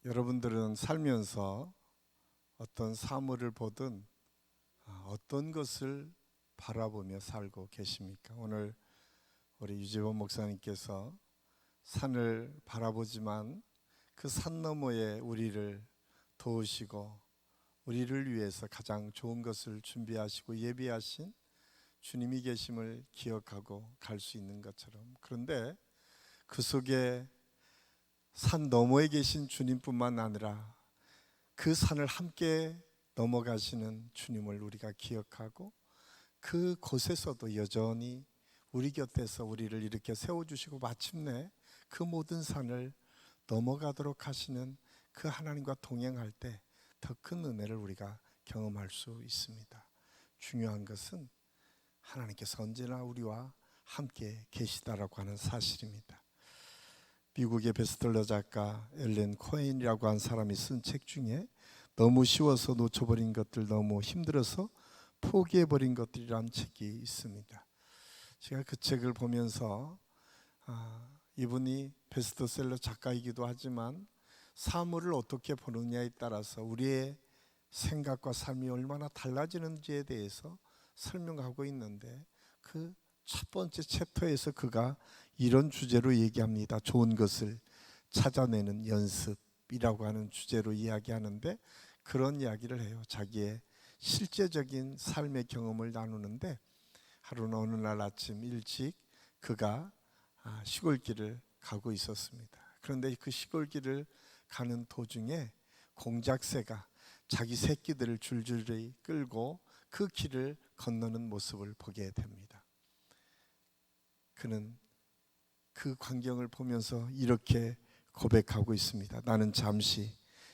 여러분들은 살면서 어떤 사물을 보든 어떤 것을 바라보며 살고 계십니까? 오늘 우리 유재범 목사님께서 산을 바라보지만 그 산 너머에 우리를 도우시고 우리를 위해서 가장 좋은 것을 준비하시고 예비하신 주님이 계심을 기억하고 갈 수 있는 것처럼, 그런데 그 속에 산 너머에 계신 주님뿐만 아니라 그 산을 함께 넘어가시는 주님을 우리가 기억하고 그 곳에서도 여전히 우리 곁에서 우리를 이렇게 세워주시고 마침내 그 모든 산을 넘어가도록 하시는 그 하나님과 동행할 때 더 큰 은혜를 우리가 경험할 수 있습니다. 중요한 것은 하나님께서 언제나 우리와 함께 계시다라고 하는 사실입니다. 미국의 베스트셀러 작가 엘렌 코엔이라고 한 사람이 쓴 책 중에 너무 쉬워서 놓쳐버린 것들, 너무 힘들어서 포기해버린 것들이라는 책이 있습니다. 제가 그 책을 보면서 이분이 베스트셀러 작가이기도 하지만 사물을 어떻게 보느냐에 따라서 우리의 생각과 삶이 얼마나 달라지는지에 대해서 설명하고 있는데, 그 첫 번째 챕터에서 그가 이런 주제로 얘기합니다. 좋은 것을 찾아내는 연습이라고 하는 주제로 이야기하는데, 그런 이야기를 해요. 자기의 실제적인 삶의 경험을 나누는데, 하루는 어느 날 아침 일찍 그가 시골길을 가고 있었습니다. 그런데 그 시골길을 가는 도중에 공작새가 자기 새끼들을 줄줄이 끌고 그 길을 건너는 모습을 보게 됩니다. 그는 그 광경을 보면서 이렇게 고백하고 있습니다. 나는 잠시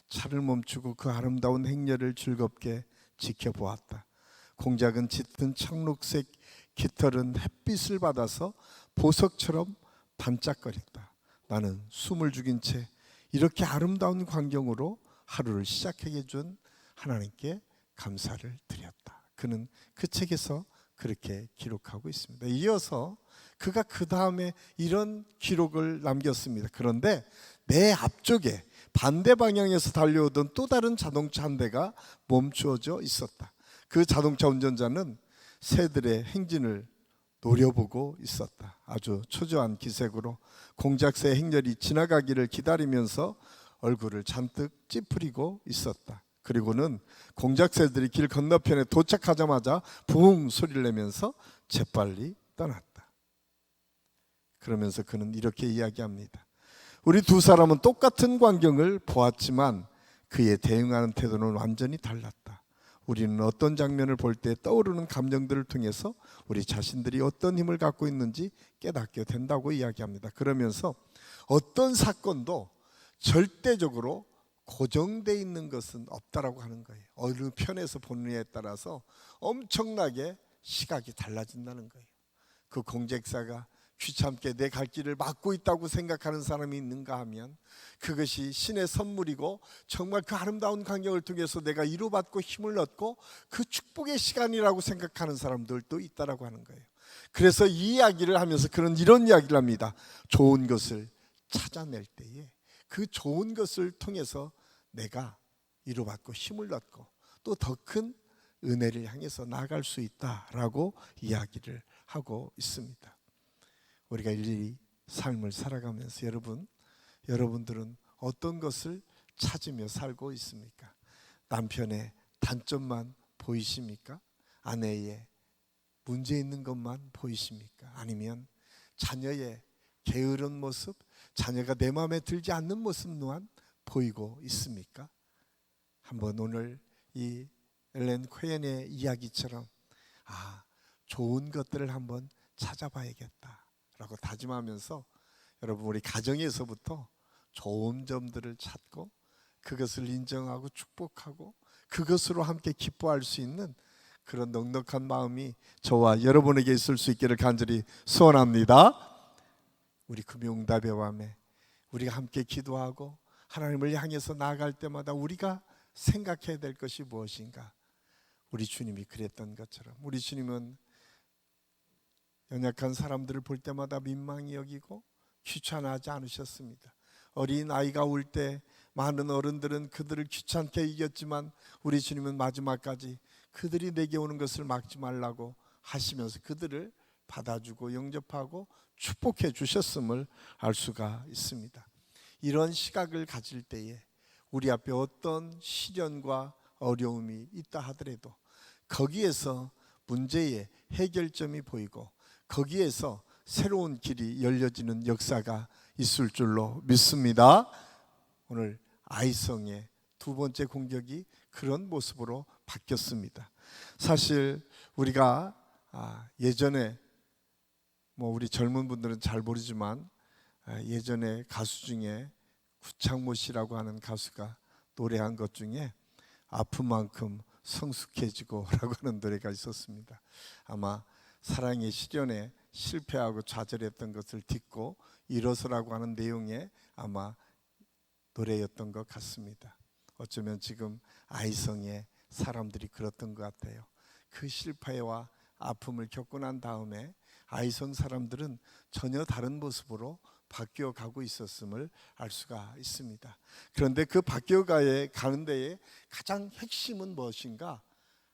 차를 멈추고 그 아름다운 행렬을 즐겁게 지켜보았다. 공작은 짙은 청록색 깃털은 햇빛을 받아서 보석처럼 반짝거렸다. 나는 숨을 죽인 채 이렇게 아름다운 광경으로 하루를 시작하게 해준 하나님께 감사를 드렸다. 그는 그 책에서 그렇게 기록하고 있습니다. 이어서 그가 그 다음에 이런 기록을 남겼습니다. 그런데 내 앞쪽에 반대 방향에서 달려오던 또 다른 자동차 한 대가 멈추어져 있었다. 그 자동차 운전자는 새들의 행진을 노려보고 있었다. 아주 초조한 기색으로 공작새 행렬이 지나가기를 기다리면서 얼굴을 잔뜩 찌푸리고 있었다. 그리고는 공작새들이 길 건너편에 도착하자마자 붕 소리를 내면서 재빨리 떠났다. 그러면서 그는 이렇게 이야기합니다. 우리 두 사람은 똑같은 광경을 보았지만 그의 대응하는 태도는 완전히 달랐다. 우리는 어떤 장면을 볼 때 떠오르는 감정들을 통해서 우리 자신들이 어떤 힘을 갖고 있는지 깨닫게 된다고 이야기합니다. 그러면서 어떤 사건도 절대적으로 고정되어 있는 것은 없다라고 하는 거예요. 어느 편에서 보느냐에 따라서 엄청나게 시각이 달라진다는 거예요. 그 공작새가 귀찮게 내 갈 길을 막고 있다고 생각하는 사람이 있는가 하면 그것이 신의 선물이고 정말 그 아름다운 광경을 통해서 내가 위로받고 힘을 얻고 그 축복의 시간이라고 생각하는 사람들도 있다라고 하는 거예요. 그래서 이 이야기를 하면서 그런 이런 이야기를 합니다. 좋은 것을 찾아낼 때에 그 좋은 것을 통해서 내가 위로받고 힘을 얻고 또 더 큰 은혜를 향해서 나아갈 수 있다라고 이야기를 하고 있습니다. 우리가 일일이 삶을 살아가면서 여러분들은 어떤 것을 찾으며 살고 있습니까? 남편의 단점만 보이십니까? 아내의 문제 있는 것만 보이십니까? 아니면 자녀의 게으른 모습, 자녀가 내 마음에 들지 않는 모습 또한 보이고 있습니까? 한번 오늘 이 엘렌 코엔의 이야기처럼 좋은 것들을 한번 찾아봐야겠다 라고 다짐하면서 여러분, 우리 가정에서부터 좋은 점들을 찾고 그것을 인정하고 축복하고 그것으로 함께 기뻐할 수 있는 그런 넉넉한 마음이 저와 여러분에게 있을 수 있기를 간절히 소원합니다. 우리 금요응답의 밤에 우리가 함께 기도하고 하나님을 향해서 나아갈 때마다 우리가 생각해야 될 것이 무엇인가? 우리 주님이 그랬던 것처럼 우리 주님은 연약한 사람들을 볼 때마다 민망히 여기고 귀찮아하지 않으셨습니다. 어린 아이가 울 때 많은 어른들은 그들을 귀찮게 이겼지만 우리 주님은 마지막까지 그들이 내게 오는 것을 막지 말라고 하시면서 그들을 받아주고 영접하고 축복해 주셨음을 알 수가 있습니다. 이런 시각을 가질 때에 우리 앞에 어떤 시련과 어려움이 있다 하더라도 거기에서 문제의 해결점이 보이고 거기에서 새로운 길이 열려지는 역사가 있을 줄로 믿습니다. 오늘 아이성의 두 번째 공격이 그런 모습으로 바뀌었습니다. 사실 우리가 예전에 우리 젊은 분들은 잘 모르지만 예전에 가수 중에 구창모 씨라고 하는 가수가 노래한 것 중에 아픈 만큼 성숙해지고 라고 하는 노래가 있었습니다. 아마 사랑의 시련에 실패하고 좌절했던 것을 딛고 일어서라고 하는 내용의 아마 노래였던 것 같습니다. 어쩌면 지금 아이성의 사람들이 그랬던 것 같아요. 그 실패와 아픔을 겪고 난 다음에 아이성 사람들은 전혀 다른 모습으로 바뀌어 가고 있었음을 알 수가 있습니다. 그런데 그 바뀌어 가는 데에 가장 핵심은 무엇인가?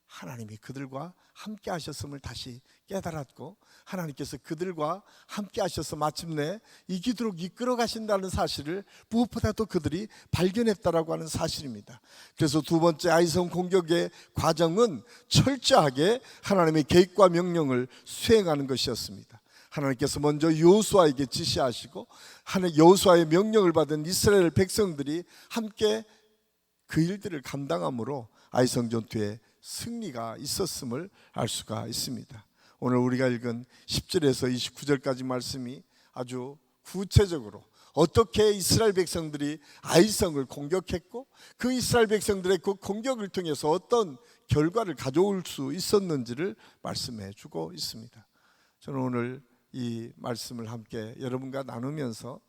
하나님이 그들과 함께 하셨음을 다시 깨달았고 하나님께서 그들과 함께 하셔서 마침내 이기도록 이끌어 가신다는 사실을 무엇보다도 그들이 발견했다라고 하는 사실입니다. 그래서 두 번째 아이성 공격의 과정은 철저하게 하나님의 계획과 명령을 수행하는 것이었습니다. 하나님께서 먼저 여호수아에게 지시하시고 여호수아의 명령을 받은 이스라엘 백성들이 함께 그 일들을 감당함으로 아이성 전투에 승리가 있었음을 알 수가 있습니다. 오늘 우리가 읽은 10절에서 29절까지 말씀이 아주 구체적으로 어떻게 이스라엘 백성들이 아이성을 공격했고 그 이스라엘 백성들의 그 공격을 통해서 어떤 결과를 가져올 수 있었는지를 말씀해 주고 있습니다. 저는 오늘 이 말씀을 함께 여러분과 나누면서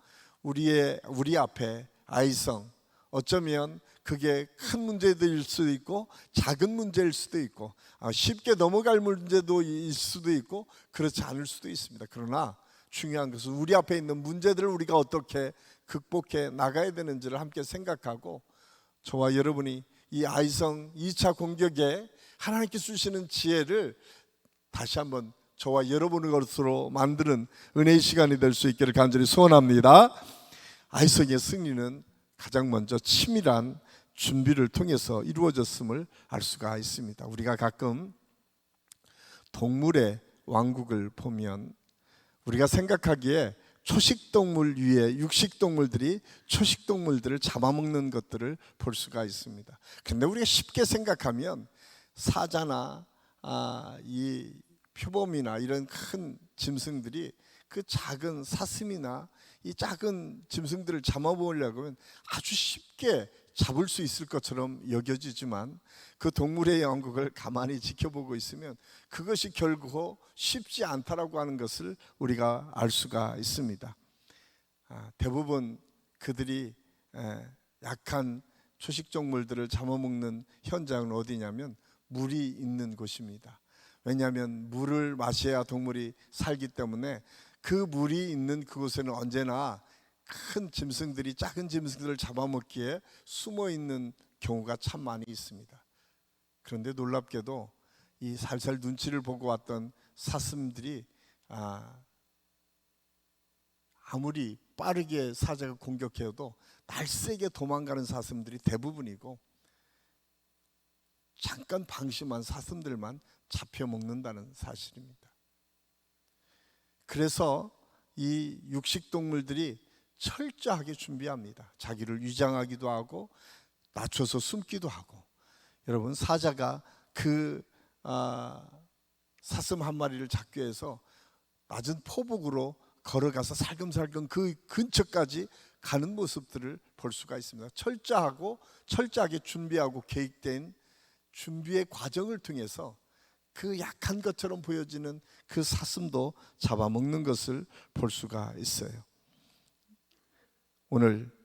우리 앞에 아이성, 어쩌면 그게 큰 문제일 수도 있고 작은 문제일 수도 있고 쉽게 넘어갈 문제도 일 수도 있고 그렇지 않을 수도 있습니다. 그러나 중요한 것은 우리 앞에 있는 문제들을 우리가 어떻게 극복해 나가야 되는지를 함께 생각하고 저와 여러분이 이 아이성 2차 공격에 하나님께 주시는 지혜를 다시 한번 저와 여러분의 것으로 만드는 은혜의 시간이 될 수 있기를 간절히 소원합니다. 아이성의 승리는 가장 먼저 치밀한 준비를 통해서 이루어졌음을 알 수가 있습니다. 우리가 가끔 동물의 왕국을 보면 우리가 생각하기에 초식동물 위에 육식동물들이 초식동물들을 잡아먹는 것들을 볼 수가 있습니다. 그런데 우리가 쉽게 생각하면 사자나 이 표범이나 이런 큰 짐승들이 그 작은 사슴이나 이 작은 짐승들을 잡아보려고 하면 아주 쉽게 잡을 수 있을 것처럼 여겨지지만 그 동물의 왕국을 가만히 지켜보고 있으면 그것이 결국 쉽지 않다라고 하는 것을 우리가 알 수가 있습니다. 대부분 그들이 약한 초식동물들을 잡아먹는 현장은 어디냐면 물이 있는 곳입니다. 왜냐하면 물을 마셔야 동물이 살기 때문에 그 물이 있는 그곳에는 언제나 큰 짐승들이 작은 짐승들을 잡아먹기에 숨어 있는 경우가 참 많이 있습니다. 그런데 놀랍게도 이 살살 눈치를 보고 왔던 사슴들이 아무리 빠르게 사자가 공격해도 날쌔게 도망가는 사슴들이 대부분이고 잠깐 방심한 사슴들만 잡혀 먹는다는 사실입니다. 그래서 이 육식동물들이 철저하게 준비합니다. 자기를 위장하기도 하고 낮춰서 숨기도 하고. 여러분 사자가 그 사슴 한 마리를 잡기 위해서 낮은 포복으로 걸어가서 살금살금 그 근처까지 가는 모습들을 볼 수가 있습니다. 철저하게 준비하고 계획된 준비의 과정을 통해서 그 약한 것처럼 보여지는 그 사슴도 잡아먹는 것을 볼 수가 있어요. 오늘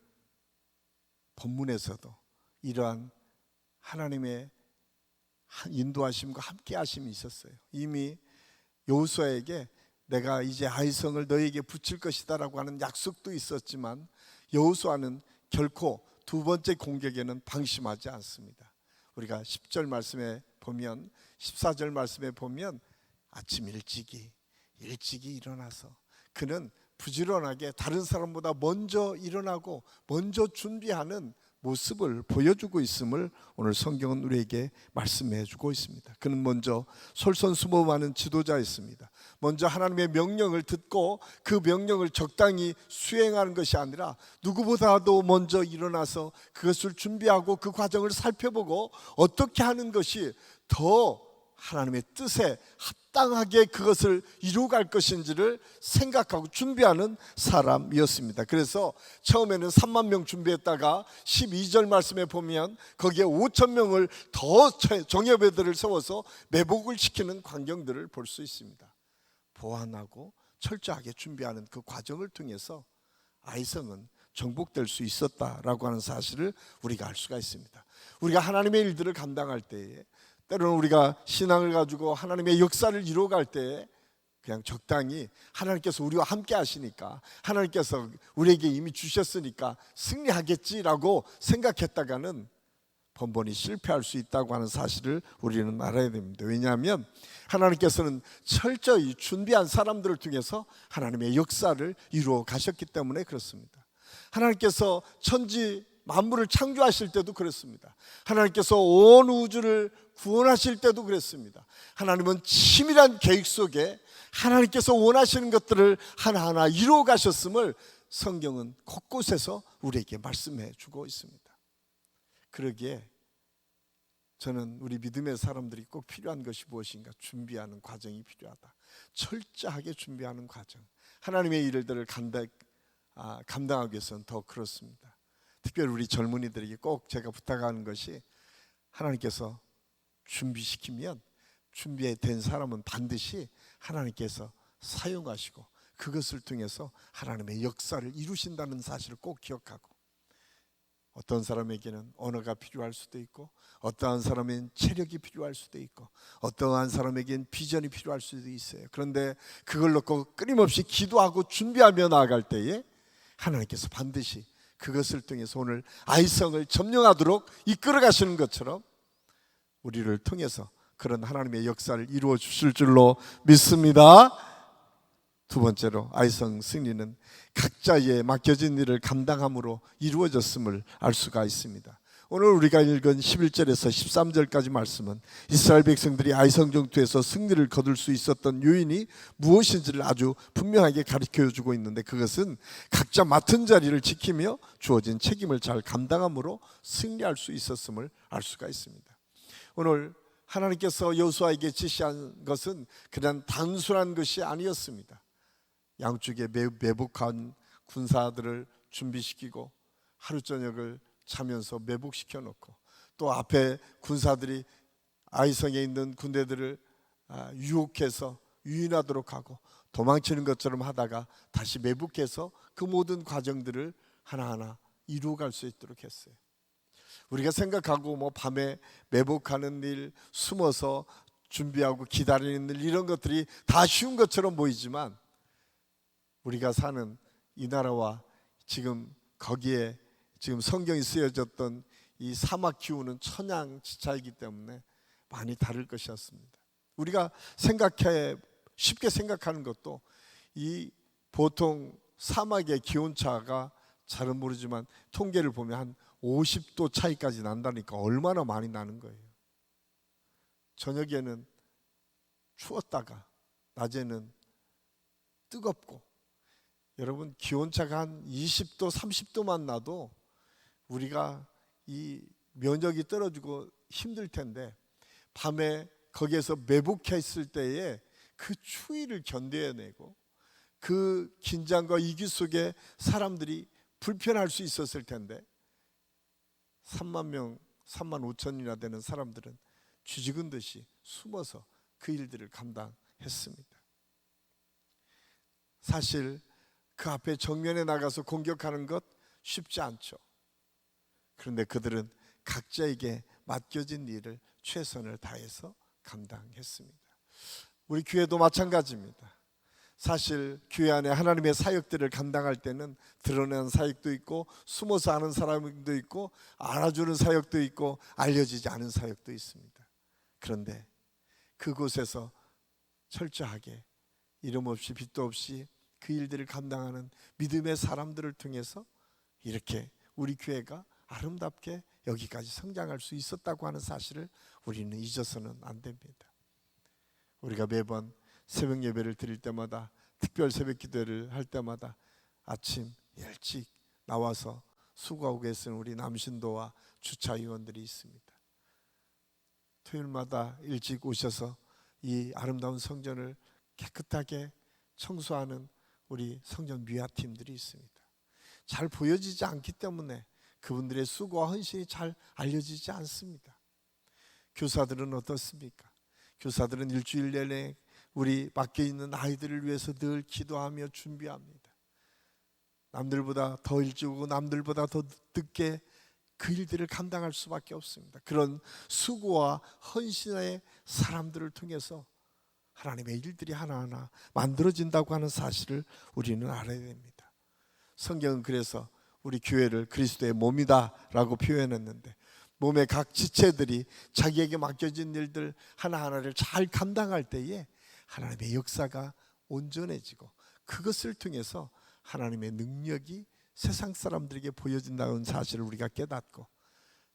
본문에서도 이러한 하나님의 인도하심과 함께 하심이 있었어요. 이미 여호수아에게 내가 이제 아이성을 너에게 붙일 것이다 라고 하는 약속도 있었지만 여호수아는 결코 두 번째 공격에는 방심하지 않습니다. 우리가 10절 말씀에 보면, 14절 말씀에 보면 아침 일찍이 일어나서 그는 부지런하게 다른 사람보다 먼저 일어나고 먼저 준비하는 모습을 보여주고 있음을 오늘 성경은 우리에게 말씀해 주고 있습니다. 그는 먼저 솔선수범하는 지도자였습니다. 먼저 하나님의 명령을 듣고 그 명령을 적당히 수행하는 것이 아니라 누구보다도 먼저 일어나서 그것을 준비하고 그 과정을 살펴보고 어떻게 하는 것이 더 하나님의 뜻에 합당하게 그것을 이루어갈 것인지를 생각하고 준비하는 사람이었습니다. 그래서 처음에는 3만 명 준비했다가 12절 말씀에 보면 거기에 5천 명을 더 정예배들을 세워서 매복을 시키는 광경들을 볼 수 있습니다. 보완하고 철저하게 준비하는 그 과정을 통해서 아이성은 정복될 수 있었다라고 하는 사실을 우리가 알 수가 있습니다. 우리가 하나님의 일들을 감당할 때에 때로는 우리가 신앙을 가지고 하나님의 역사를 이루어갈 때 그냥 적당히 하나님께서 우리와 함께 하시니까, 하나님께서 우리에게 이미 주셨으니까 승리하겠지라고 생각했다가는 번번이 실패할 수 있다고 하는 사실을 우리는 알아야 됩니다. 왜냐하면 하나님께서는 철저히 준비한 사람들을 통해서 하나님의 역사를 이루어 가셨기 때문에 그렇습니다. 하나님께서 천지 만물을 창조하실 때도 그랬습니다. 하나님께서 온 우주를 구원하실 때도 그랬습니다. 하나님은 치밀한 계획 속에 하나님께서 원하시는 것들을 하나하나 이루어 가셨음을 성경은 곳곳에서 우리에게 말씀해 주고 있습니다. 그러기에 저는 우리 믿음의 사람들이 꼭 필요한 것이 무엇인가? 준비하는 과정이 필요하다. 철저하게 준비하는 과정. 하나님의 일들을 감당하기 위해서는 더 그렇습니다. 특별히 우리 젊은이들에게 꼭 제가 부탁하는 것이, 하나님께서 준비시키면 준비된 사람은 반드시 하나님께서 사용하시고 그것을 통해서 하나님의 역사를 이루신다는 사실을 꼭 기억하고, 어떤 사람에게는 언어가 필요할 수도 있고, 어떠한 사람에게는 체력이 필요할 수도 있고, 어떠한 사람에게는 비전이 필요할 수도 있어요. 그런데 그걸 놓고 끊임없이 기도하고 준비하며 나아갈 때에 하나님께서 반드시 그것을 통해서 오늘 아이성을 점령하도록 이끌어 가시는 것처럼 우리를 통해서 그런 하나님의 역사를 이루어 주실 줄로 믿습니다. 두 번째로, 아이성 승리는 각자의 맡겨진 일을 감당함으로 이루어졌음을 알 수가 있습니다. 오늘 우리가 읽은 11절에서 13절까지 말씀은 이스라엘 백성들이 아이성 전투에서 승리를 거둘 수 있었던 요인이 무엇인지를 아주 분명하게 가르쳐주고 있는데, 그것은 각자 맡은 자리를 지키며 주어진 책임을 잘 감당함으로 승리할 수 있었음을 알 수가 있습니다. 오늘 하나님께서 여호수아에게 지시한 것은 그냥 단순한 것이 아니었습니다. 양쪽에 매복한 군사들을 준비시키고 하루 저녁을 자면서 매복시켜 놓고, 또 앞에 군사들이 아이성에 있는 군대들을 유혹해서 유인하도록 하고 도망치는 것처럼 하다가 다시 매복해서 그 모든 과정들을 하나하나 이루어갈 수 있도록 했어요. 우리가 생각하고 밤에 매복하는 일, 숨어서 준비하고 기다리는 일, 이런 것들이 다 쉬운 것처럼 보이지만 우리가 사는 이 나라와 지금 거기에 지금 성경이 쓰여졌던 이 사막 기후는 천양지차이기 때문에 많이 다를 것이었습니다. 우리가 쉽게 생각하는 것도, 이 보통 사막의 기온차가 잘은 모르지만 통계를 보면 한 50도 차이까지 난다니까 얼마나 많이 나는 거예요. 저녁에는 추웠다가 낮에는 뜨겁고, 여러분 기온차가 한 20도 30도만 나도 우리가 이 면역이 떨어지고 힘들 텐데, 밤에 거기에서 매복해 있을 때에 그 추위를 견뎌내고 그 긴장과 위기 속에 사람들이 불편할 수 있었을 텐데, 3만 명, 3만 5천이나 되는 사람들은 쥐죽은 듯이 숨어서 그 일들을 감당했습니다. 사실 그 앞에 정면에 나가서 공격하는 것 쉽지 않죠. 그런데 그들은 각자에게 맡겨진 일을 최선을 다해서 감당했습니다. 우리 교회도 마찬가지입니다. 사실 교회 안에 하나님의 사역들을 감당할 때는 드러내는 사역도 있고 숨어서 하는 사람도 있고 알아주는 사역도 있고 알려지지 않은 사역도 있습니다. 그런데 그곳에서 철저하게 이름 없이 빚도 없이 그 일들을 감당하는 믿음의 사람들을 통해서 이렇게 우리 교회가 아름답게 여기까지 성장할 수 있었다고 하는 사실을 우리는 잊어서는 안 됩니다. 우리가 매번 새벽 예배를 드릴 때마다, 특별 새벽 기도를 할 때마다 아침 일찍 나와서 수고하고 계시는 우리 남신도와 주차위원들이 있습니다. 토요일마다 일찍 오셔서 이 아름다운 성전을 깨끗하게 청소하는 우리 성전 미화팀들이 있습니다. 잘 보여지지 않기 때문에 그분들의 수고와 헌신이 잘 알려지지 않습니다. 교사들은 어떻습니까? 교사들은 일주일 내내 우리 밖에 있는 아이들을 위해서 늘 기도하며 준비합니다. 남들보다 더 일찍 오고 남들보다 더 늦게 그 일들을 감당할 수밖에 없습니다. 그런 수고와 헌신의 사람들을 통해서 하나님의 일들이 하나하나 만들어진다고 하는 사실을 우리는 알아야 됩니다. 성경은 그래서 우리 교회를 그리스도의 몸이다 라고 표현했는데, 몸의 각 지체들이 자기에게 맡겨진 일들 하나하나를 잘 감당할 때에 하나님의 역사가 온전해지고 그것을 통해서 하나님의 능력이 세상 사람들에게 보여진다는 사실을 우리가 깨닫고,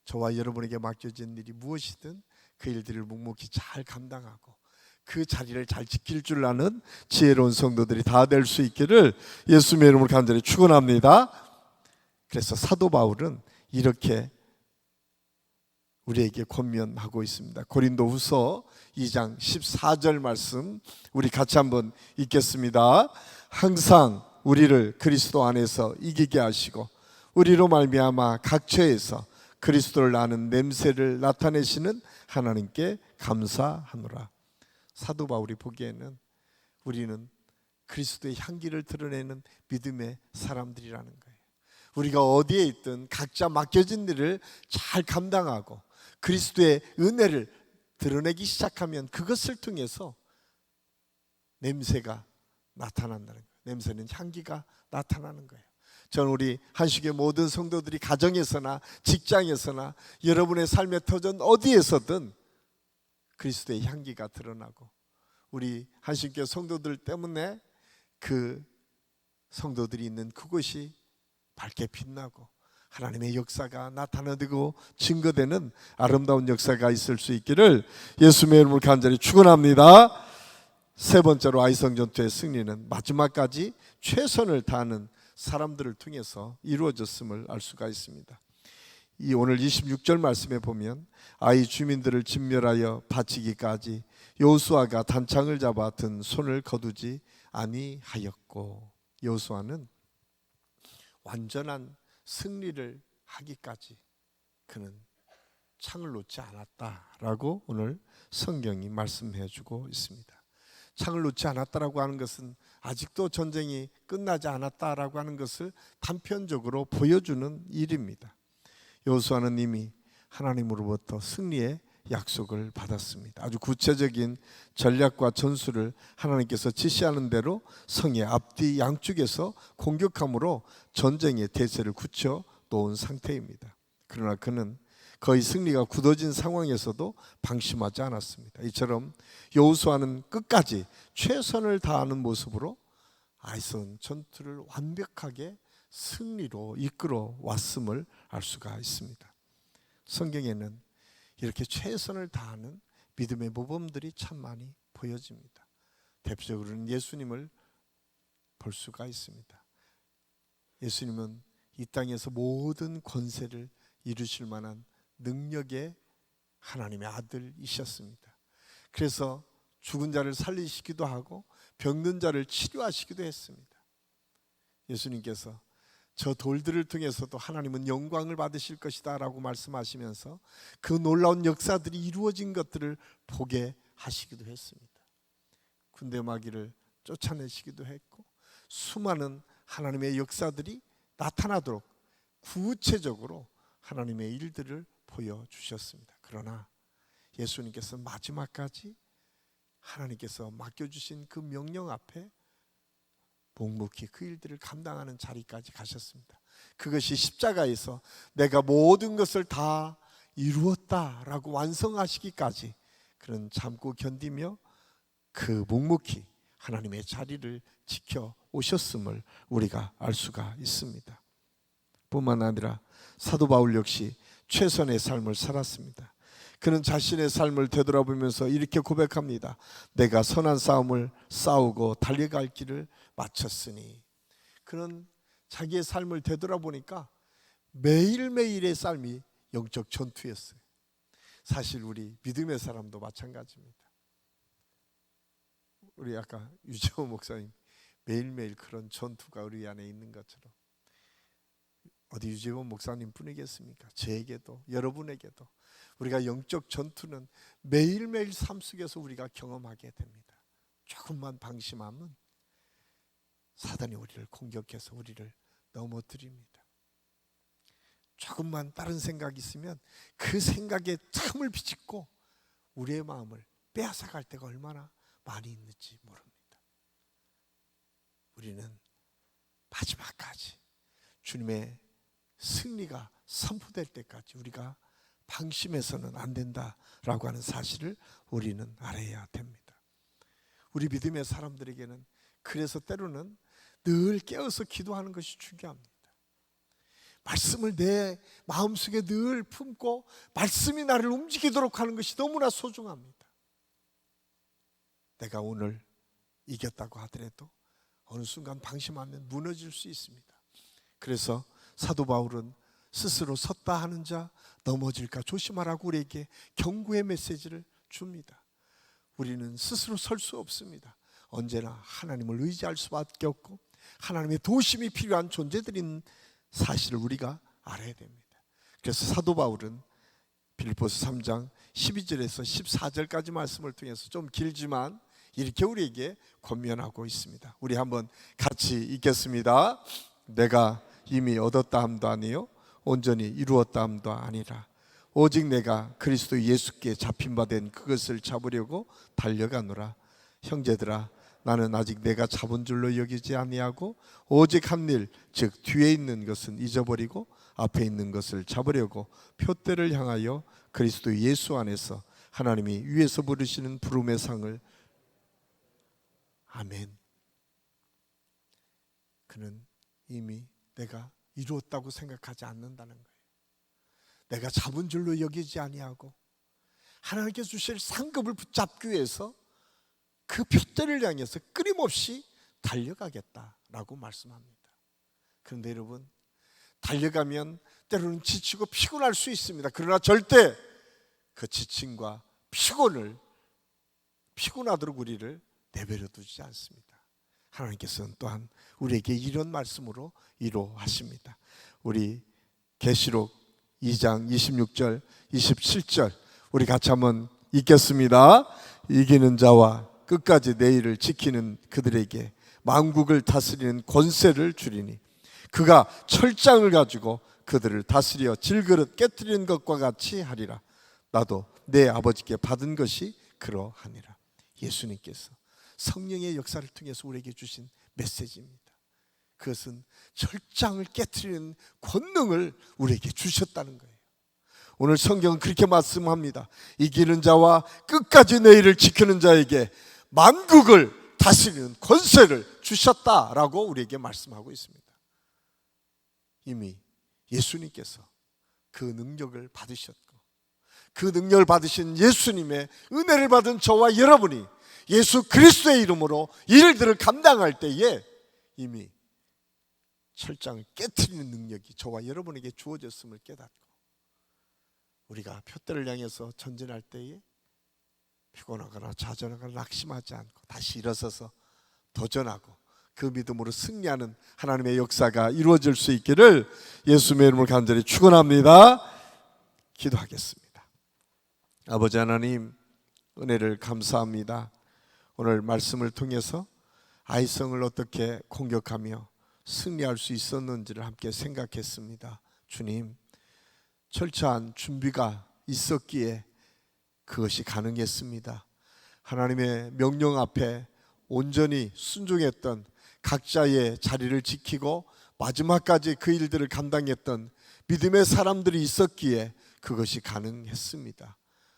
저와 여러분에게 맡겨진 일이 무엇이든 그 일들을 묵묵히 잘 감당하고 그 자리를 잘 지킬 줄 아는 지혜로운 성도들이 다 될 수 있기를 예수님의 이름으로 간절히 축원합니다. 그래서 사도 바울은 이렇게 우리에게 권면하고 있습니다. 고린도후서 2장 14절 말씀 우리 같이 한번 읽겠습니다. 항상 우리를 그리스도 안에서 이기게 하시고 우리로 말미암아 각처에서 그리스도를 아는 냄새를 나타내시는 하나님께 감사하노라. 사도 바울이 보기에는 우리는 그리스도의 향기를 드러내는 믿음의 사람들이라는 거예요. 우리가 어디에 있든 각자 맡겨진 일을 잘 감당하고 그리스도의 은혜를 드러내기 시작하면 그것을 통해서 냄새가 나타난다는 거예요. 냄새는 향기가 나타나는 거예요. 저는 우리 한식의 모든 성도들이 가정에서나 직장에서나 여러분의 삶의 터전 어디에서든 그리스도의 향기가 드러나고 우리 한식교 성도들 때문에 그 성도들이 있는 그곳이 밝게 빛나고 하나님의 역사가 나타나고 증거되는 아름다운 역사가 있을 수 있기를 예수님의 이름으로 간절히 축원합니다. 세 번째로 아이성 전투의 승리는 마지막까지 최선을 다하는 사람들을 통해서 이루어졌음을 알 수가 있습니다. 이 오늘 26절 말씀에 보면 아이 주민들을 진멸하여 바치기까지 여호수아가 단창을 잡아 든 손을 거두지 아니하였고, 여호수아는 완전한 승리를 하기까지 그는 창을 놓지 않았다라고 오늘 성경이 말씀해 주고 있습니다. 창을 놓지 않았다라고 하는 것은 아직도 전쟁이 끝나지 않았다라고 하는 것을 단편적으로 보여주는 일입니다. 여호수아는 이미 하나님으로부터 승리의 약속을 받았습니다. 아주 구체적인 전략과 전술을 하나님께서 지시하는 대로 성의 앞뒤 양쪽에서 공격함으로 전쟁의 대세를 굳혀 놓은 상태입니다. 그러나 그는 거의 승리가 굳어진 상황에서도 방심하지 않았습니다. 이처럼 여호수아는 끝까지 최선을 다하는 모습으로 아이성 전투를 완벽하게 승리로 이끌어 왔음을 알 수가 있습니다. 성경에는 이렇게 최선을 다하는 믿음의 모범들이 참 많이 보여집니다. 대표적으로는 예수님을 볼 수가 있습니다. 예수님은 이 땅에서 모든 권세를 이루실 만한 능력의 하나님의 아들이셨습니다. 그래서 죽은 자를 살리시기도 하고 병든 자를 치료하시기도 했습니다. 예수님께서 저 돌들을 통해서도 하나님은 영광을 받으실 것이다 라고 말씀하시면서 그 놀라운 역사들이 이루어진 것들을 보게 하시기도 했습니다. 군대 마귀를 쫓아내시기도 했고 수많은 하나님의 역사들이 나타나도록 구체적으로 하나님의 일들을 보여주셨습니다. 그러나 예수님께서 마지막까지 하나님께서 맡겨주신 그 명령 앞에 묵묵히 그 일들을 감당하는 자리까지 가셨습니다. 그것이 십자가에서 내가 모든 것을 다 이루었다라고 완성하시기까지 그런 참고 견디며 그 묵묵히 하나님의 자리를 지켜 오셨음을 우리가 알 수가 있습니다. 뿐만 아니라 사도 바울 역시 최선의 삶을 살았습니다. 그는 자신의 삶을 되돌아보면서 이렇게 고백합니다. 내가 선한 싸움을 싸우고 달려갈 길을 마쳤으니. 그는 자기의 삶을 되돌아보니까 매일매일의 삶이 영적 전투였어요. 사실 우리 믿음의 사람도 마찬가지입니다. 우리 아까 유재호 목사님 매일매일 그런 전투가 우리 안에 있는 것처럼 어디 유재호 목사님 뿐이겠습니까? 저에게도 여러분에게도 우리가 영적 전투는 매일매일 삶 속에서 우리가 경험하게 됩니다. 조금만 방심하면 사단이 우리를 공격해서 우리를 넘어뜨립니다. 조금만 다른 생각이 있으면 그 생각에 틈을 비집고 우리의 마음을 빼앗아갈 때가 얼마나 많이 있는지 모릅니다. 우리는 마지막까지 주님의 승리가 선포될 때까지 우리가 방심해서는 안 된다라고 하는 사실을 우리는 알아야 됩니다. 우리 믿음의 사람들에게는 그래서 때로는 늘 깨어서 기도하는 것이 중요합니다. 말씀을 내 마음속에 늘 품고 말씀이 나를 움직이도록 하는 것이 너무나 소중합니다. 내가 오늘 이겼다고 하더라도 어느 순간 방심하면 무너질 수 있습니다. 그래서 사도 바울은 스스로 섰다 하는 자 넘어질까 조심하라고 우리에게 경고의 메시지를 줍니다. 우리는 스스로 설 수 없습니다. 언제나 하나님을 의지할 수밖에 없고 하나님의 도심이 필요한 존재들인 사실을 우리가 알아야 됩니다. 그래서 사도 바울은 빌립보서 3장 12절에서 14절까지 말씀을 통해서 좀 길지만 이렇게 우리에게 권면하고 있습니다. 우리 한번 같이 읽겠습니다. 내가 이미 얻었다 함도 아니요 온전히 이루었다 함도 아니라 오직 내가 그리스도 예수께 잡힌 바 된 그것을 잡으려고 달려가노라. 형제들아 나는 아직 내가 잡은 줄로 여기지 아니하고 오직 한 일 즉 뒤에 있는 것은 잊어버리고 앞에 있는 것을 잡으려고 표대를 향하여 그리스도 예수 안에서 하나님이 위에서 부르시는 부름의 상을. 아멘. 그는 이미 내가 이루었다고 생각하지 않는다는 거예요. 내가 잡은 줄로 여기지 아니하고 하나님께서 주실 상급을 붙잡기 위해서 그 표대를 향해서 끊임없이 달려가겠다라고 말씀합니다. 그런데 여러분, 달려가면 때로는 지치고 피곤할 수 있습니다. 그러나 절대 그 지침과 피곤하도록 우리를 내버려 두지 않습니다. 하나님께서는 또한 우리에게 이런 말씀으로 위로하십니다. 우리 계시록 2장 26절 27절 우리 같이 한번 읽겠습니다. 이기는 자와 끝까지 내 일을 지키는 그들에게 만국을 다스리는 권세를 주리니 그가 철장을 가지고 그들을 다스려 질그릇 깨뜨리는 것과 같이 하리라. 나도 내 아버지께 받은 것이 그러하니라. 예수님께서 성령의 역사를 통해서 우리에게 주신 메시지입니다. 그것은 철장을 깨뜨리는 권능을 우리에게 주셨다는 거예요. 오늘 성경은 그렇게 말씀합니다. 이기는 자와 끝까지 내 일을 지키는 자에게 만국을 다스리는 권세를 주셨다라고 우리에게 말씀하고 있습니다. 이미 예수님께서 그 능력을 받으셨고 그 능력을 받으신 예수님의 은혜를 받은 저와 여러분이 예수 그리스도의 이름으로 일들을 감당할 때에 이미 철장을 깨트리는 능력이 저와 여러분에게 주어졌음을 깨닫고 우리가 표대를 향해서 전진할 때에 피곤하거나 좌절하거나 낙심하지 않고 다시 일어서서 도전하고 그 믿음으로 승리하는 하나님의 역사가 이루어질 수 있기를 예수님의 이름으로 간절히 축원합니다. 기도하겠습니다. 아버지 하나님, 은혜를 감사합니다. 오늘 말씀을 통해서 아이성을 어떻게 공격하며 승리할 수 있었는지를 함께 생각했습니다. 주님, 철저한 준비가 있었기에 그것이 가능했습니다. 하나님의 명령 앞에 온전히 순종했던 각자의 자리를 지키고 마지막까지 그 일들을 감당했던 믿음의 사람들이 있었기에 그것이 가능했습니다.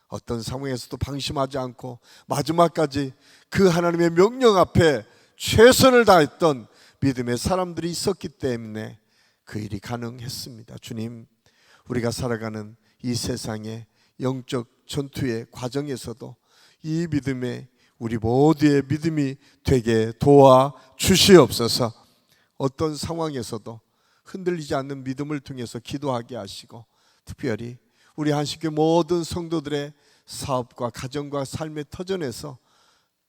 어떤 상황에서도 방심하지 않고 마지막까지 그 하나님의 명령 앞에 최선을 다했던 믿음의 사람들이 있었기 때문에 그 일이 가능했습니다. 주님, 우리가 살아가는 이 세상의 영적 전투의 과정에서도 이 믿음의 우리 모두의 믿음이 되게 도와 주시옵소서. 어떤 상황에서도 흔들리지 않는 믿음을 통해서 기도하게 하시고, 특별히 우리 한식교회 모든 성도들의 사업과 가정과 삶의 터전에서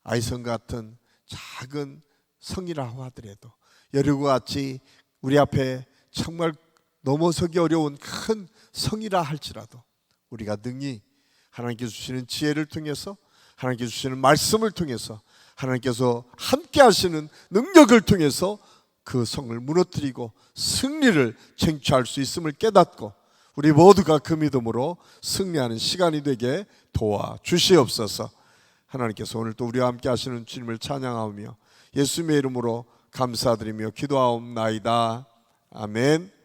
아이성 같은 작은 성이라고 하더라도 여리고와 같이 우리 앞에 정말 넘어서기 어려운 큰 성이라 할지라도 우리가 능히 하나님께서 주시는 지혜를 통해서, 하나님께서 주시는 말씀을 통해서, 하나님께서 함께 하시는 능력을 통해서 그 성을 무너뜨리고 승리를 쟁취할 수 있음을 깨닫고 우리 모두가 그 믿음으로 승리하는 시간이 되게 도와주시옵소서. 하나님께서 오늘 또 우리와 함께 하시는 주님을 찬양하며 예수님의 이름으로 감사드리며 기도하옵나이다. 아멘.